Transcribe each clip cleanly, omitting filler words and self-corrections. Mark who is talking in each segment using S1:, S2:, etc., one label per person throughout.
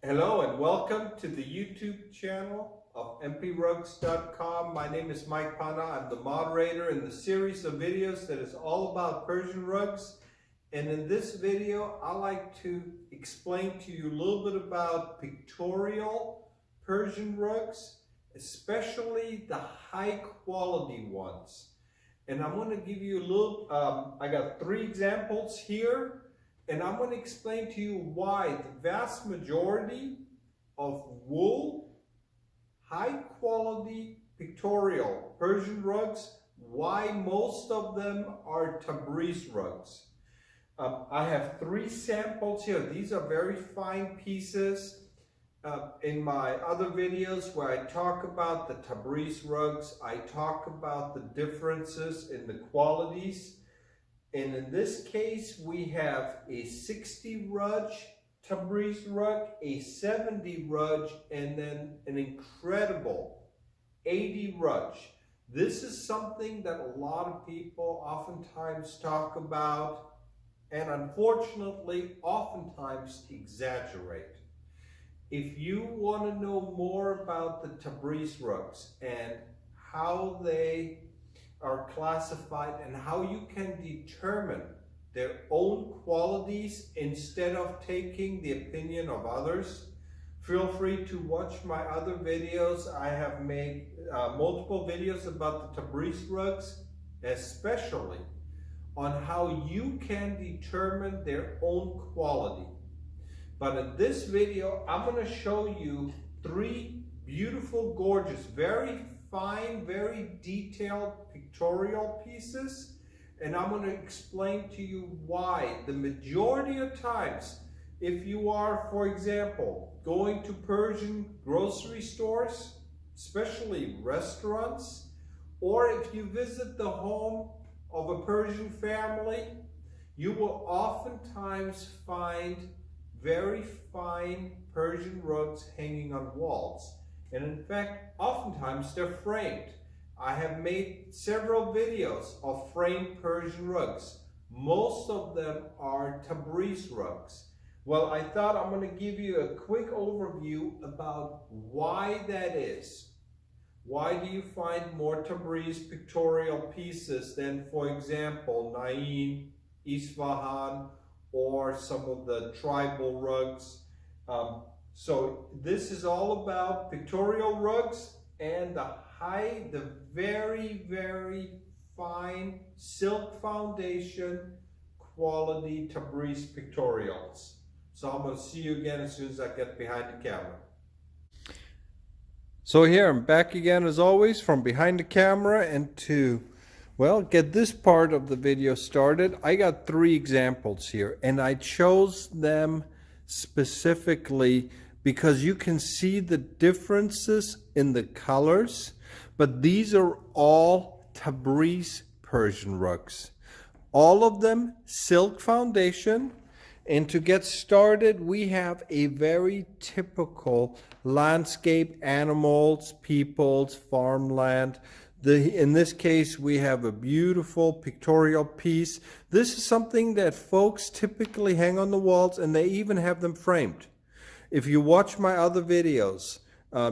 S1: Hello and welcome to the YouTube channel of mprugs.com. My name is Mike Pana. I'm the moderator in the series of videos that is all about Persian rugs. And in this video, I like to explain to you a little bit about pictorial Persian rugs, especially the high quality ones. And I'm going to give you a little, I got 3 examples here. And I'm going to explain to you why the vast majority of wool, high quality pictorial Persian rugs, why most of them are Tabriz rugs. I have 3 samples here. These are very fine pieces. In my other videos where I talk about the Tabriz rugs, I talk about the differences in the qualities. And in this case, we have a 60 Rudge Tabriz rug, a 70 Rudge, and then an incredible 80 Rudge. This is something that a lot of people oftentimes talk about and unfortunately oftentimes exaggerate. If you want to know more about the Tabriz rugs and how they are classified and how you can determine their own qualities instead of taking the opinion of others, feel free to watch my other videos. I have made multiple videos about the Tabriz rugs, especially on how you can determine their own quality. But in this video, I'm going to show you 3 beautiful, gorgeous, very fine, very detailed pictorial pieces, and I'm going to explain to you why the majority of times, if you are, for example, going to Persian grocery stores, especially restaurants, or if you visit the home of a Persian family, you will oftentimes find very fine Persian rugs hanging on walls. And in fact, oftentimes they're framed. I have made several videos of framed Persian rugs. Most of them are Tabriz rugs. Well, I thought I'm going to give you a quick overview about why that is. Why do you find more Tabriz pictorial pieces than, for example, Nain, Isfahan, or some of the tribal rugs? So this is all about pictorial rugs and the very, very fine silk foundation quality Tabriz pictorials. So I'm going to see you again as soon as I get behind the camera. So here I'm back again as always from behind the camera, and to, well, get this part of the video started, I got 3 examples here, and I chose them specifically because you can see the differences in the colors, but these are all Tabriz Persian rugs. All of them silk foundation, and to get started, we have a very typical landscape, animals, peoples, farmland. In this case, we have a beautiful pictorial piece. This is something that folks typically hang on the walls, and they even have them framed. If you watch my other videos,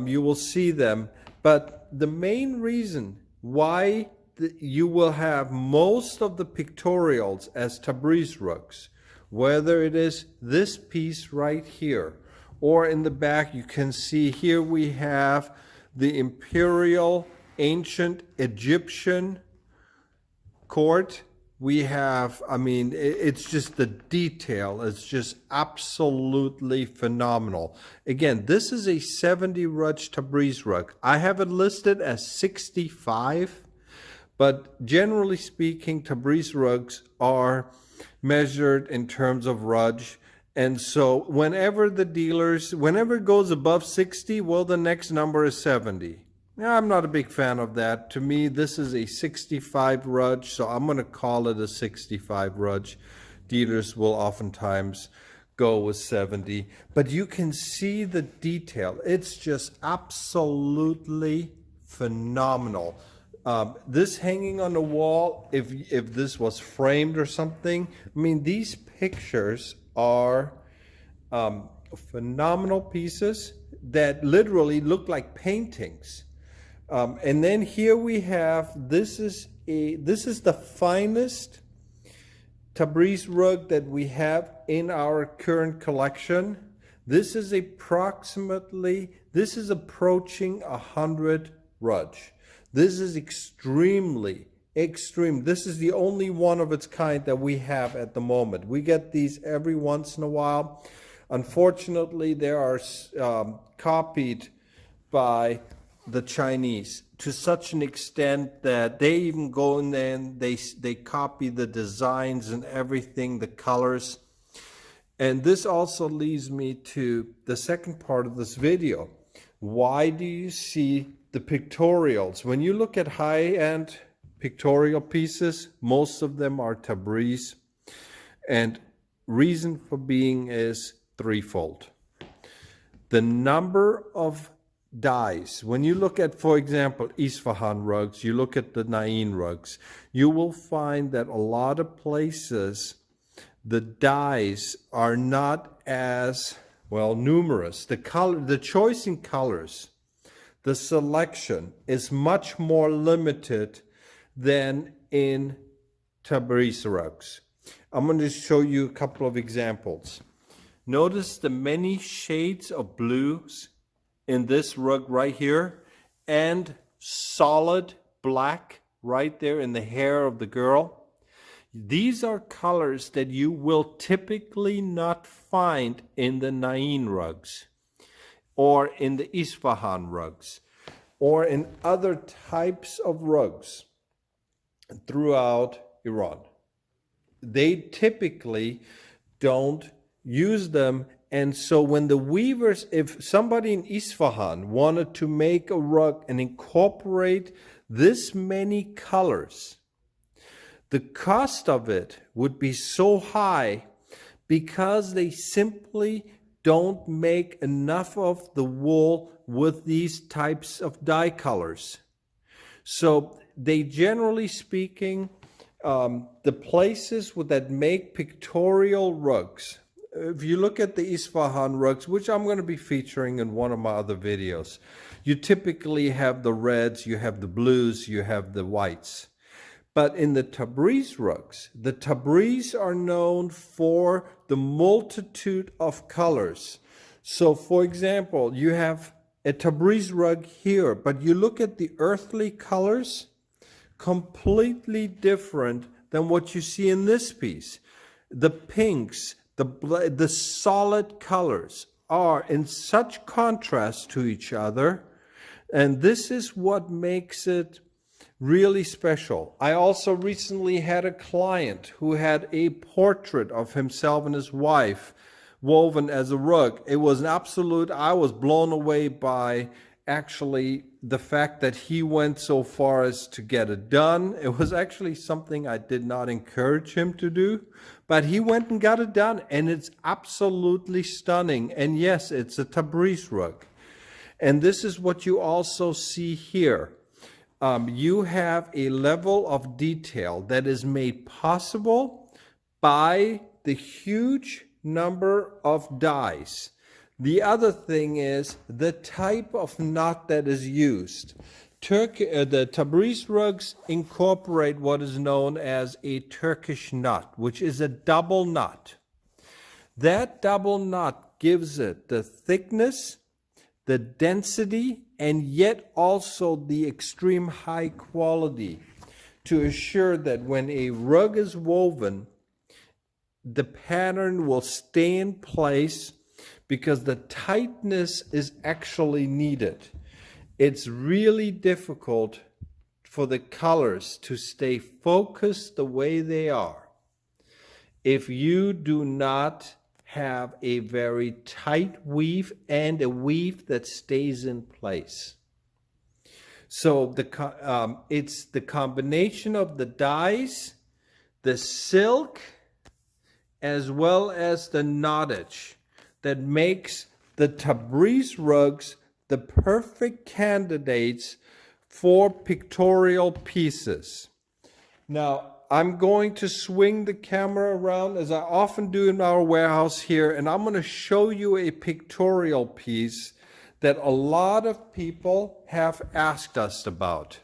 S1: you will see them. But the main reason why you will have most of the pictorials as Tabriz rugs, whether it is this piece right here, or in the back, you can see here we have the imperial ancient Egyptian court. We have, I mean, it's just the detail. It's just absolutely phenomenal. Again, this is a 70 Rudge Tabriz rug. I have it listed as 65, but generally speaking, Tabriz rugs are measured in terms of Rudge. And so whenever it goes above 60, well, the next number is 70. Now, I'm not a big fan of that. To me, this is a 65 Rudge, so I'm going to call it a 65 Rudge. Dealers will oftentimes go with 70. But you can see the detail. It's just absolutely phenomenal. This hanging on the wall, if this was framed or something, I mean, these pictures are phenomenal pieces that literally look like paintings. And then here we have, this is the finest Tabriz rug that we have in our current collection. This is approaching 100 rugs. This is extremely extreme. This is the only one of its kind that we have at the moment. We get these every once in a while. Unfortunately, they are copied by the Chinese to such an extent that they even go in there and they copy the designs and everything, the colors. And this also leads me to the second part of this video. Why do you see the pictorials? When you look at high-end pictorial pieces, most of them are Tabriz. And reason for being is threefold. The number of dyes. When you look at, for example, Isfahan rugs, you look at the Nain rugs, you will find that a lot of places the dyes are not as well numerous. The choice in colors, the selection is much more limited than in Tabriz rugs. I'm going to show you a couple of examples. Notice the many shades of blues in this rug right here, and solid black right there in the hair of the girl. These are colors that you will typically not find in the Nain rugs, or in the Isfahan rugs, or in other types of rugs throughout Iran. They typically don't use them. And so when the weavers, if somebody in Isfahan wanted to make a rug and incorporate this many colors, the cost of it would be so high because they simply don't make enough of the wool with these types of dye colors. So they, generally speaking, the places that make pictorial rugs, if you look at the Isfahan rugs, which I'm going to be featuring in one of my other videos, you typically have the reds, you have the blues, you have the whites. But in the Tabriz rugs, the Tabriz are known for the multitude of colors. So, for example, you have a Tabriz rug here, but you look at the earthly colors, completely different than what you see in this piece. The pinks, the solid colors are in such contrast to each other, and this is what makes it really special. I also recently had a client who had a portrait of himself and his wife woven as a rug. It was an absolute, I was blown away by actually the fact that he went so far as to get it done. It was actually something I did not encourage him to do, but he went and got it done, and it's absolutely stunning. And yes, it's a Tabriz rug. And this is what you also see here. You have a level of detail that is made possible by the huge number of dyes. The other thing is the type of knot that is used. The Tabriz rugs incorporate what is known as a Turkish knot, which is a double knot. That double knot gives it the thickness, the density, and yet also the extreme high quality to assure that when a rug is woven, the pattern will stay in place because the tightness is actually needed. It's really difficult for the colors to stay focused the way they are if you do not have a very tight weave and a weave that stays in place. So it's the combination of the dyes, the silk, as well as the knottage that makes the Tabriz rugs the perfect candidates for pictorial pieces. Now, I'm going to swing the camera around as I often do in our warehouse here, and I'm going to show you a pictorial piece that a lot of people have asked us about.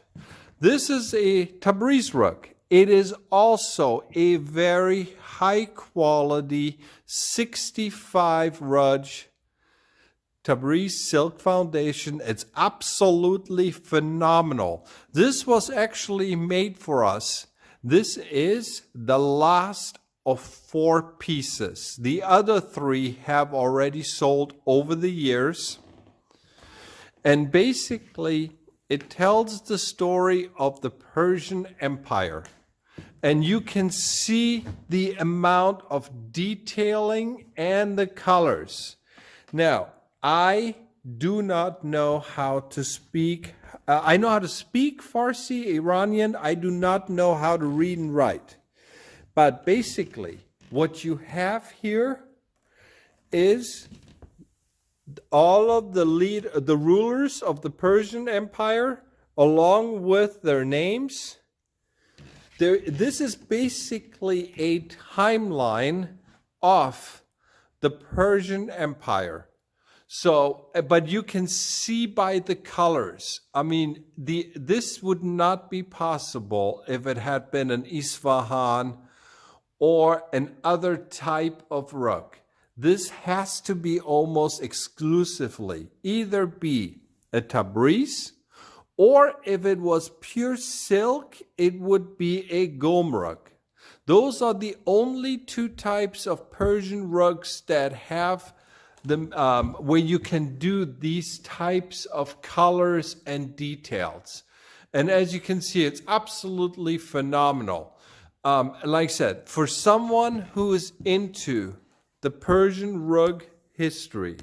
S1: This is a Tabriz rug. It is also a very high quality 65 rug Tabriz silk foundation. It's absolutely phenomenal. This was actually made for us. This is the last of 4 pieces. The other 3 have already sold over the years. And basically, it tells the story of the Persian Empire. And you can see the amount of detailing and the colors. Now, I do not know how to speak. I know how to speak Farsi, Iranian. I do not know how to read and write. But basically, what you have here is all of the rulers of the Persian Empire, along with their names. This is basically a timeline of the Persian Empire. So, but you can see by the colors. I mean, this would not be possible if it had been an Isfahan or an other type of rug. This has to be almost exclusively either be a Tabriz, or if it was pure silk, it would be a Gom rug. Those are the only 2 types of Persian rugs that have where you can do these types of colors and details. And as you can see, it's absolutely phenomenal. Like I said, for someone who is into the Persian rug history,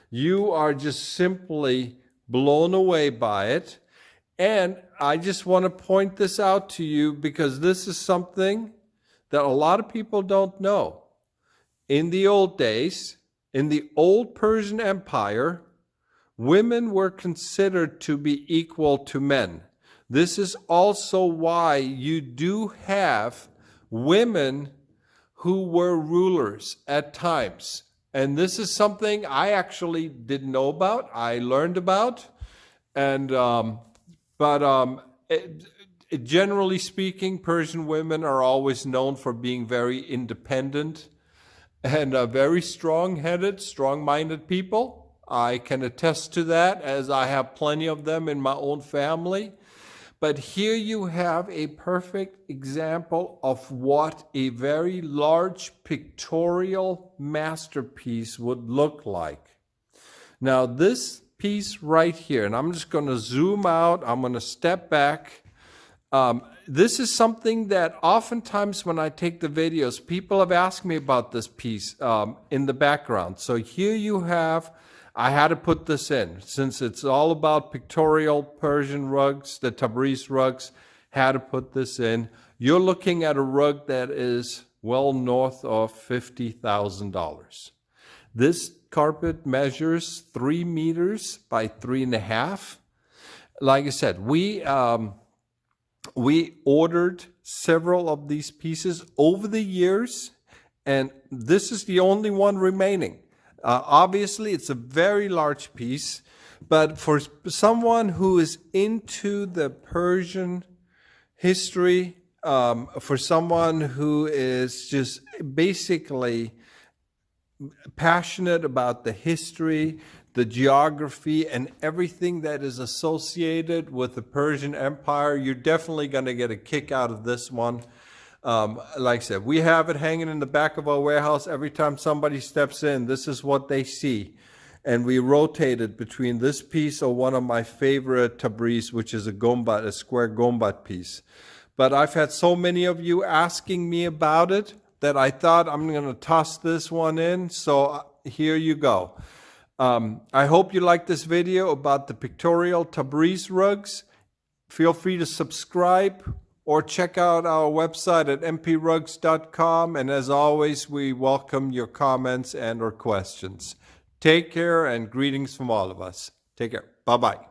S1: you are just simply blown away by it. And I just want to point this out to you because this is something that a lot of people don't know. In the old days, in the old Persian Empire, women were considered to be equal to men. This is also why you do have women who were rulers at times. And this is something I actually didn't know about, I learned about. And generally speaking, Persian women are always known for being very independent and very strong-headed, strong-minded people. I can attest to that, as I have plenty of them in my own family. But here you have a perfect example of what a very large pictorial masterpiece would look like. Now, this piece right here, and I'm just going to zoom out, I'm going to step back. This is something that oftentimes when I take the videos, people have asked me about this piece in the background. So here you have, I had to put this in since it's all about pictorial Persian rugs, the Tabriz rugs, had to put this in. You're looking at a rug that is well north of $50,000. This carpet measures 3 meters by 3.5. Like I said, we ordered several of these pieces over the years, and this is the only one remaining. Obviously, it's a very large piece, but for someone who is into the Persian history, for someone who is just basically passionate about the history, the geography, and everything that is associated with the Persian Empire, you're definitely going to get a kick out of this one. Like I said, we have it hanging in the back of our warehouse. Every time somebody steps in, this is what they see. And we rotate it between this piece or one of my favorite Tabriz, which is a square gombat piece. But I've had so many of you asking me about it that I thought I'm going to toss this one in. So here you go. I hope you like this video about the Pictorial Tabriz rugs. Feel free to subscribe or check out our website at mprugs.com. And as always, we welcome your comments and or questions. Take care and greetings from all of us. Take care. Bye-bye.